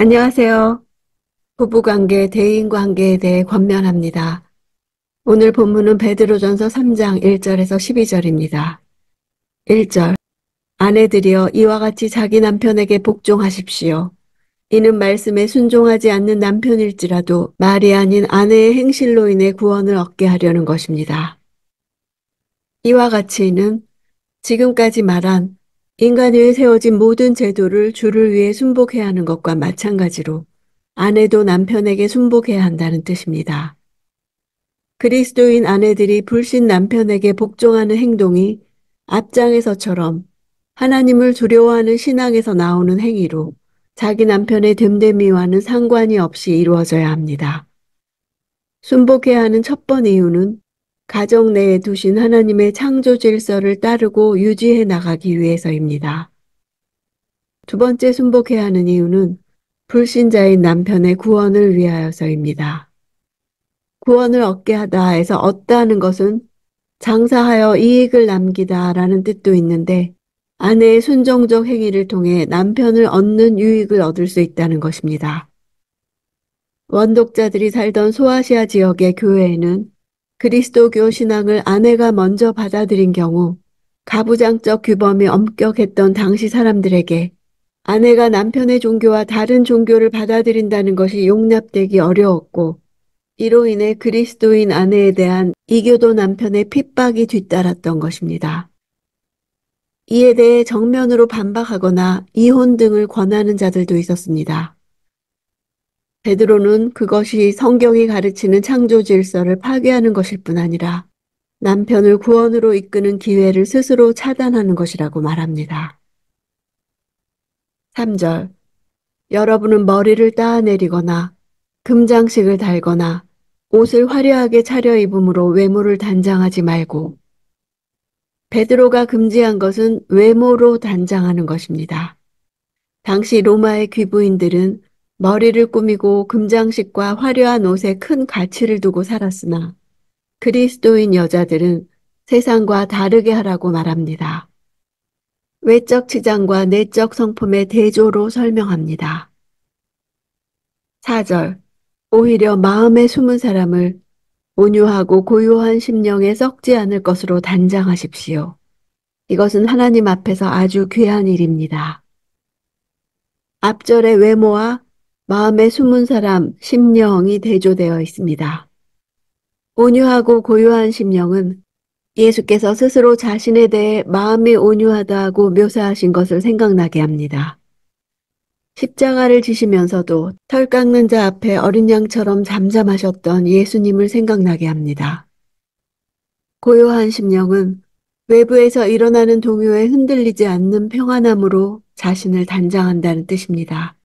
안녕하세요. 부부관계, 대인관계에 대해 권면합니다. 오늘 본문은 베드로전서 3장 1절에서 12절입니다. 1절. 아내들이여 이와 같이 자기 남편에게 복종하십시오. 이는 말씀에 순종하지 않는 남편일지라도 말이 아닌 아내의 행실로 인해 구원을 얻게 하려는 것입니다. 이와 같이는 지금까지 말한 인간 위에 세워진 모든 제도를 주를 위해 순복해야 하는 것과 마찬가지로 아내도 남편에게 순복해야 한다는 뜻입니다. 그리스도인 아내들이 불신 남편에게 복종하는 행동이 앞장에서처럼 하나님을 두려워하는 신앙에서 나오는 행위로 자기 남편의 됨됨이와는 상관이 없이 이루어져야 합니다. 순복해야 하는 첫 번 이유는 가정 내에 두신 하나님의 창조 질서를 따르고 유지해 나가기 위해서입니다. 두 번째 순복해야 하는 이유는 불신자인 남편의 구원을 위하여서입니다. 구원을 얻게 하다에서 얻다는 것은 장사하여 이익을 남기다라는 뜻도 있는데 아내의 순종적 행위를 통해 남편을 얻는 유익을 얻을 수 있다는 것입니다. 원독자들이 살던 소아시아 지역의 교회에는 그리스도교 신앙을 아내가 먼저 받아들인 경우 가부장적 규범이 엄격했던 당시 사람들에게 아내가 남편의 종교와 다른 종교를 받아들인다는 것이 용납되기 어려웠고 이로 인해 그리스도인 아내에 대한 이교도 남편의 핍박이 뒤따랐던 것입니다. 이에 대해 정면으로 반박하거나 이혼 등을 권하는 자들도 있었습니다. 베드로는 그것이 성경이 가르치는 창조 질서를 파괴하는 것일 뿐 아니라 남편을 구원으로 이끄는 기회를 스스로 차단하는 것이라고 말합니다. 3절. 여러분은 머리를 따내리거나 금장식을 달거나 옷을 화려하게 차려입음으로 외모를 단장하지 말고 베드로가 금지한 것은 외모로 단장하는 것입니다. 당시 로마의 귀부인들은 머리를 꾸미고 금장식과 화려한 옷에 큰 가치를 두고 살았으나 그리스도인 여자들은 세상과 다르게 하라고 말합니다. 외적 치장과 내적 성품의 대조로 설명합니다. 4절. 오히려 마음에 숨은 사람을 온유하고 고요한 심령에 썩지 않을 것으로 단장하십시오. 이것은 하나님 앞에서 아주 귀한 일입니다. 앞절의 외모와 마음에 숨은 사람, 심령이 대조되어 있습니다. 온유하고 고요한 심령은 예수께서 스스로 자신에 대해 마음이 온유하다고 묘사하신 것을 생각나게 합니다. 십자가를 지시면서도 털 깎는 자 앞에 어린 양처럼 잠잠하셨던 예수님을 생각나게 합니다. 고요한 심령은 외부에서 일어나는 동요에 흔들리지 않는 평안함으로 자신을 단장한다는 뜻입니다.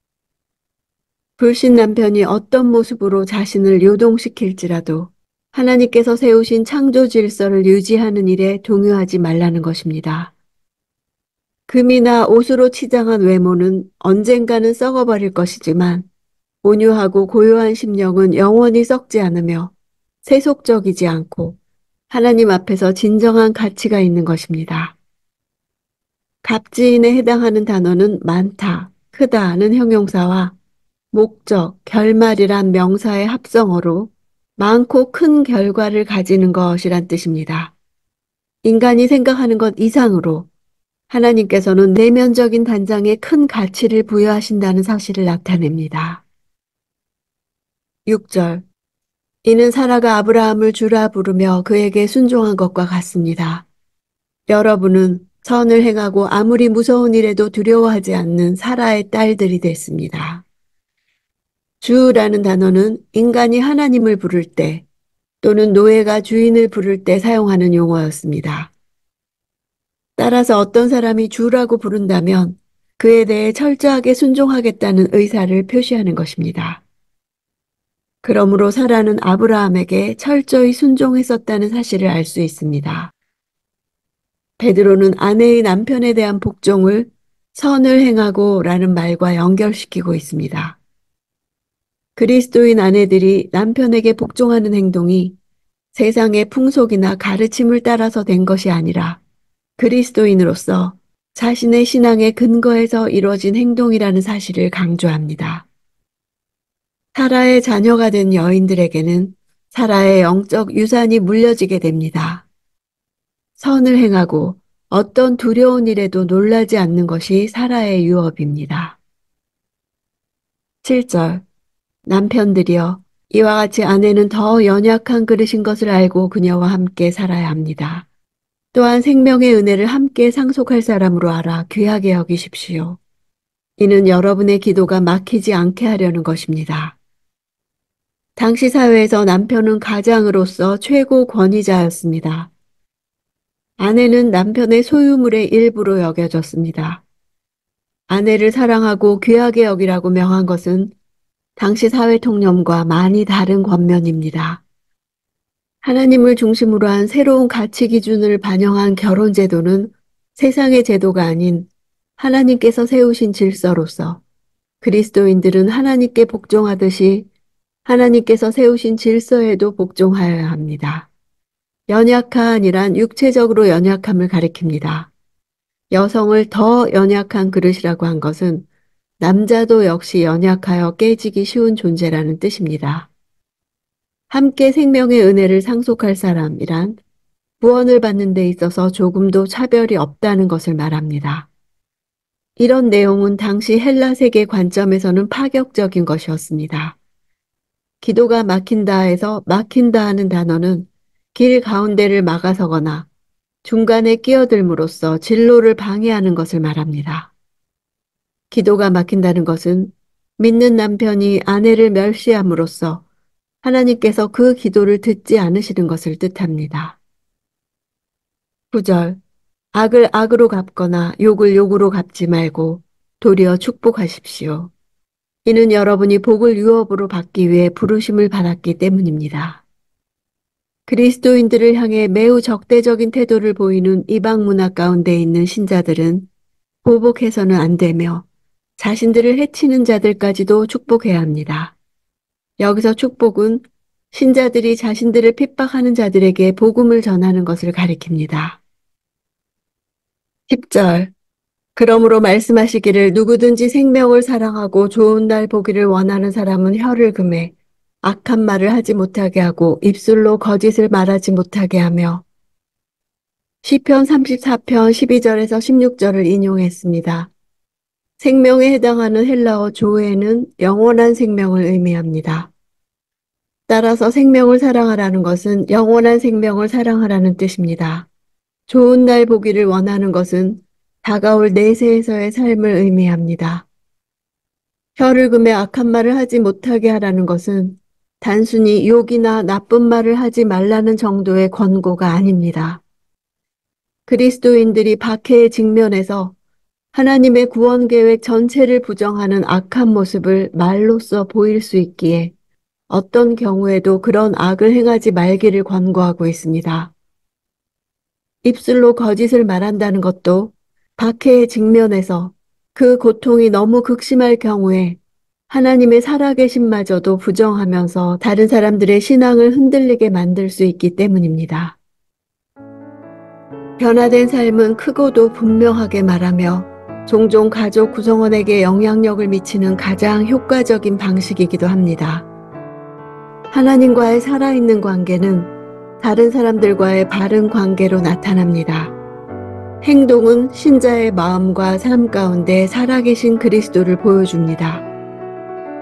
불신 남편이 어떤 모습으로 자신을 요동시킬지라도 하나님께서 세우신 창조 질서를 유지하는 일에 동요하지 말라는 것입니다. 금이나 옷으로 치장한 외모는 언젠가는 썩어버릴 것이지만 온유하고 고요한 심령은 영원히 썩지 않으며 세속적이지 않고 하나님 앞에서 진정한 가치가 있는 것입니다. 갑지인에 해당하는 단어는 많다, 크다는 형용사와 목적, 결말이란 명사의 합성어로 많고 큰 결과를 가지는 것이란 뜻입니다. 인간이 생각하는 것 이상으로 하나님께서는 내면적인 단장에 큰 가치를 부여하신다는 사실을 나타냅니다. 6절. 이는 사라가 아브라함을 주라 부르며 그에게 순종한 것과 같습니다. 여러분은 선을 행하고 아무리 무서운 일에도 두려워하지 않는 사라의 딸들이 됐습니다. 주라는 단어는 인간이 하나님을 부를 때 또는 노예가 주인을 부를 때 사용하는 용어였습니다. 따라서 어떤 사람이 주라고 부른다면 그에 대해 철저하게 순종하겠다는 의사를 표시하는 것입니다. 그러므로 사라는 아브라함에게 철저히 순종했었다는 사실을 알 수 있습니다. 베드로는 아내의 남편에 대한 복종을 선을 행하고 라는 말과 연결시키고 있습니다. 그리스도인 아내들이 남편에게 복종하는 행동이 세상의 풍속이나 가르침을 따라서 된 것이 아니라 그리스도인으로서 자신의 신앙의 근거에서 이루어진 행동이라는 사실을 강조합니다. 사라의 자녀가 된 여인들에게는 사라의 영적 유산이 물려지게 됩니다. 선을 행하고 어떤 두려운 일에도 놀라지 않는 것이 사라의 유업입니다. 7절. 남편들이여, 이와 같이 아내는 더 연약한 그릇인 것을 알고 그녀와 함께 살아야 합니다. 또한 생명의 은혜를 함께 상속할 사람으로 알아 귀하게 여기십시오. 이는 여러분의 기도가 막히지 않게 하려는 것입니다. 당시 사회에서 남편은 가장으로서 최고 권위자였습니다. 아내는 남편의 소유물의 일부로 여겨졌습니다. 아내를 사랑하고 귀하게 여기라고 명한 것은 당시 사회 통념과 많이 다른 권면입니다. 하나님을 중심으로 한 새로운 가치 기준을 반영한 결혼 제도는 세상의 제도가 아닌 하나님께서 세우신 질서로서 그리스도인들은 하나님께 복종하듯이 하나님께서 세우신 질서에도 복종하여야 합니다. 연약한이란 육체적으로 연약함을 가리킵니다. 여성을 더 연약한 그릇이라고 한 것은 남자도 역시 연약하여 깨지기 쉬운 존재라는 뜻입니다. 함께 생명의 은혜를 상속할 사람이란 구원을 받는 데 있어서 조금도 차별이 없다는 것을 말합니다. 이런 내용은 당시 헬라 세계 관점에서는 파격적인 것이었습니다. 기도가 막힌다에서 막힌다 하는 단어는 길 가운데를 막아서거나 중간에 끼어들므로써 진로를 방해하는 것을 말합니다. 기도가 막힌다는 것은 믿는 남편이 아내를 멸시함으로써 하나님께서 그 기도를 듣지 않으시는 것을 뜻합니다. 9절. 악을 악으로 갚거나 욕을 욕으로 갚지 말고 도리어 축복하십시오. 이는 여러분이 복을 유업으로 받기 위해 부르심을 받았기 때문입니다. 그리스도인들을 향해 매우 적대적인 태도를 보이는 이방 문화 가운데 있는 신자들은 보복해서는 안 되며 자신들을 해치는 자들까지도 축복해야 합니다. 여기서 축복은 신자들이 자신들을 핍박하는 자들에게 복음을 전하는 것을 가리킵니다. 10절. 그러므로 말씀하시기를 누구든지 생명을 사랑하고 좋은 날 보기를 원하는 사람은 혀를 금해 악한 말을 하지 못하게 하고 입술로 거짓을 말하지 못하게 하며 시편 34편 12절에서 16절을 인용했습니다. 생명에 해당하는 헬라어 조에는 영원한 생명을 의미합니다. 따라서 생명을 사랑하라는 것은 영원한 생명을 사랑하라는 뜻입니다. 좋은 날 보기를 원하는 것은 다가올 내세에서의 삶을 의미합니다. 혀를 금해 악한 말을 하지 못하게 하라는 것은 단순히 욕이나 나쁜 말을 하지 말라는 정도의 권고가 아닙니다. 그리스도인들이 박해에 직면해서 하나님의 구원 계획 전체를 부정하는 악한 모습을 말로써 보일 수 있기에 어떤 경우에도 그런 악을 행하지 말기를 권고하고 있습니다. 입술로 거짓을 말한다는 것도 박해에 직면해서 그 고통이 너무 극심할 경우에 하나님의 살아계심마저도 부정하면서 다른 사람들의 신앙을 흔들리게 만들 수 있기 때문입니다. 변화된 삶은 크고도 분명하게 말하며 종종 가족 구성원에게 영향력을 미치는 가장 효과적인 방식이기도 합니다. 하나님과의 살아있는 관계는 다른 사람들과의 바른 관계로 나타납니다. 행동은 신자의 마음과 삶 가운데 살아계신 그리스도를 보여줍니다.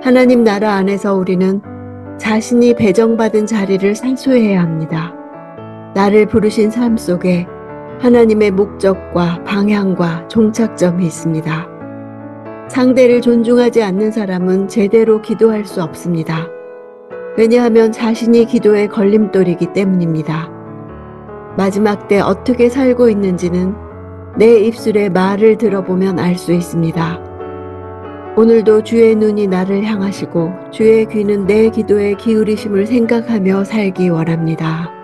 하나님 나라 안에서 우리는 자신이 배정받은 자리를 산수해야 합니다. 나를 부르신 삶 속에 하나님의 목적과 방향과 종착점이 있습니다. 상대를 존중하지 않는 사람은 제대로 기도할 수 없습니다. 왜냐하면 자신이 기도의 걸림돌이기 때문입니다. 마지막 때 어떻게 살고 있는지는 내 입술의 말을 들어보면 알 수 있습니다. 오늘도 주의 눈이 나를 향하시고 주의 귀는 내 기도에 기울이심을 생각하며 살기 원합니다.